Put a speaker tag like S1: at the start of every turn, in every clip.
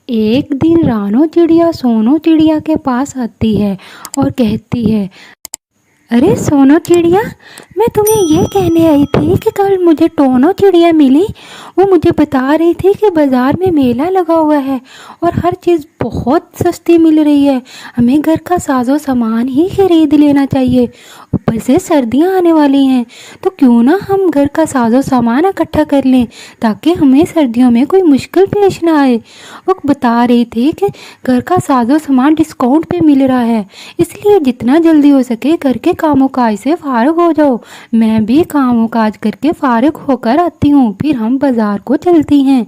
S1: एक दिन रानो चिड़िया सोनो चिड़िया के पास आती है और कहती है, अरे सोनो चिड़िया, मैं तुम्हें ये कहने आई थी कि कल मुझे टोनो चिड़िया मिली। वो मुझे बता रही थी कि बाज़ार में मेला लगा हुआ है और हर चीज़ बहुत सस्ती मिल रही है। हमें घर का साजो सामान ही खरीद लेना चाहिए। ऊपर से सर्दियां आने वाली हैं, तो क्यों ना हम घर का साजो सामान इकट्ठा कर लें ताकि हमें सर्दियों में कोई मुश्किल पेश ना आए। वो बता रही थी कि घर का साजो सामान डिस्काउंट पे मिल रहा है, इसलिए जितना जल्दी हो सके घर के कामों काज से फारिग हो जाओ। मैं भी कामों काज करके फारिग होकर आती हूँ, फिर हम बाज़ार को चलती हैं।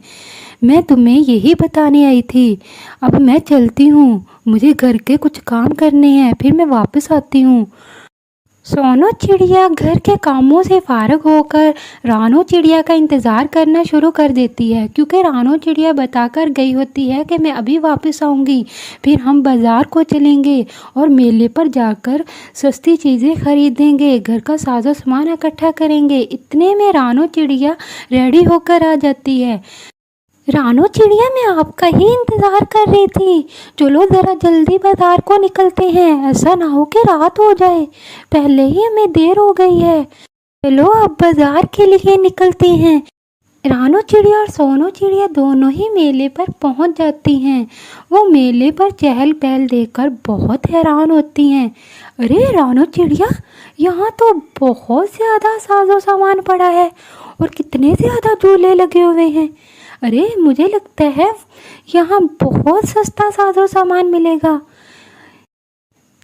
S1: मैं तुम्हें यही बताने आई थी। अब मैं चलती हूँ, मुझे घर के कुछ काम करने हैं, फिर मैं वापस आती हूँ। सोनो चिड़िया घर के कामों से फारिग होकर रानो चिड़िया का इंतज़ार करना शुरू कर देती है, क्योंकि रानो चिड़िया बताकर गई होती है कि मैं अभी वापस आऊँगी, फिर हम बाज़ार को चलेंगे और मेले पर जाकर सस्ती चीज़ें खरीदेंगे, घर का साजो सामान इकट्ठा करेंगे। इतने में रानो चिड़िया रेडी होकर आ जाती है। रानो चिड़िया, मैं आपका ही इंतज़ार कर रही थी। चलो ज़रा जल्दी बाज़ार को निकलते हैं, ऐसा ना हो कि रात हो जाए, पहले ही हमें देर हो गई है। चलो अब बाज़ार के लिए निकलते हैं। रानो चिड़िया और सोनो चिड़िया दोनों ही मेले पर पहुंच जाती हैं। वो मेले पर चहल पहल देखकर बहुत हैरान होती हैं। अरे रानो चिड़िया, यहाँ तो बहुत ज़्यादा साजो सामान पड़ा है और कितने ज़्यादा झूले लगे हुए हैं। अरे मुझे लगता है यहाँ बहुत सस्ता साजो सामान मिलेगा।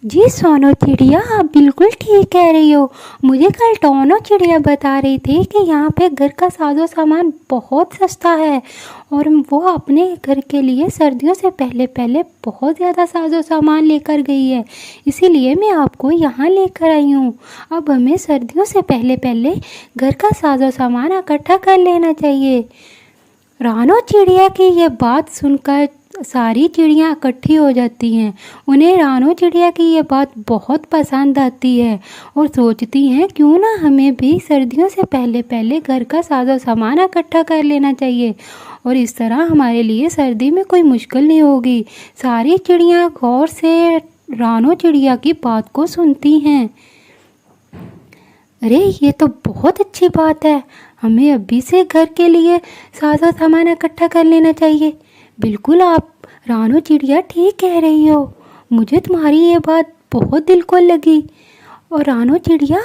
S1: जी सोनो चिड़िया, आप बिल्कुल ठीक कह रही हो। मुझे कल टोनो चिड़िया बता रही थी कि यहाँ पे घर का साजो सामान बहुत सस्ता है और वो अपने घर के लिए सर्दियों से पहले पहले बहुत ज़्यादा साजो सामान लेकर गई है, इसीलिए मैं आपको यहाँ लेकर आई हूँ। अब हमें सर्दियों से पहले पहले घर का साजो सामान इकट्ठा कर लेना चाहिए। रानो चिड़िया की ये बात सुनकर सारी चिड़ियाँ इकट्ठी हो जाती हैं। उन्हें रानो चिड़िया की ये बात बहुत पसंद आती है और सोचती हैं क्यों ना हमें भी सर्दियों से पहले पहले घर का साजो सामान इकट्ठा कर लेना चाहिए और इस तरह हमारे लिए सर्दी में कोई मुश्किल नहीं होगी। सारी चिड़ियाँ गौर से रानो चिड़िया की बात को सुनती हैं। अरे ये तो बहुत अच्छी बात है, हमें अभी से घर के लिए साजो सामान इकट्ठा कर लेना चाहिए। बिल्कुल आप रानो चिड़िया ठीक कह रही हो, मुझे तुम्हारी ये बात बहुत दिल को लगी। और रानो चिड़िया,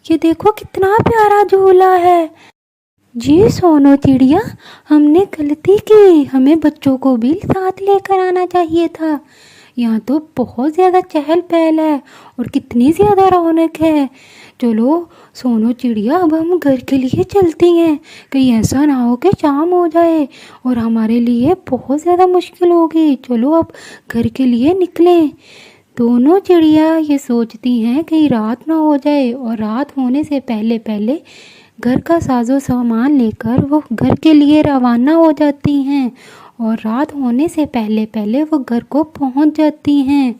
S1: ये देखो कितना प्यारा झूला है। जी सोनो चिड़िया, हमने गलती की, हमें बच्चों को भी साथ लेकर आना चाहिए था। यहाँ तो बहुत ज़्यादा चहल पहल है और कितनी ज़्यादा रौनक है। चलो सोनो चिड़िया, अब हम घर के लिए चलती हैं, कहीं ऐसा ना हो कि शाम हो जाए और हमारे लिए बहुत ज़्यादा मुश्किल होगी। चलो अब घर के लिए निकलें। दोनों चिड़िया ये सोचती हैं कहीं रात ना हो जाए और रात होने से पहले पहले घर का साजो सामान लेकर वो घर के लिए रवाना हो जाती हैं और रात होने से पहले पहले वो घर को पहुंच जाती हैं।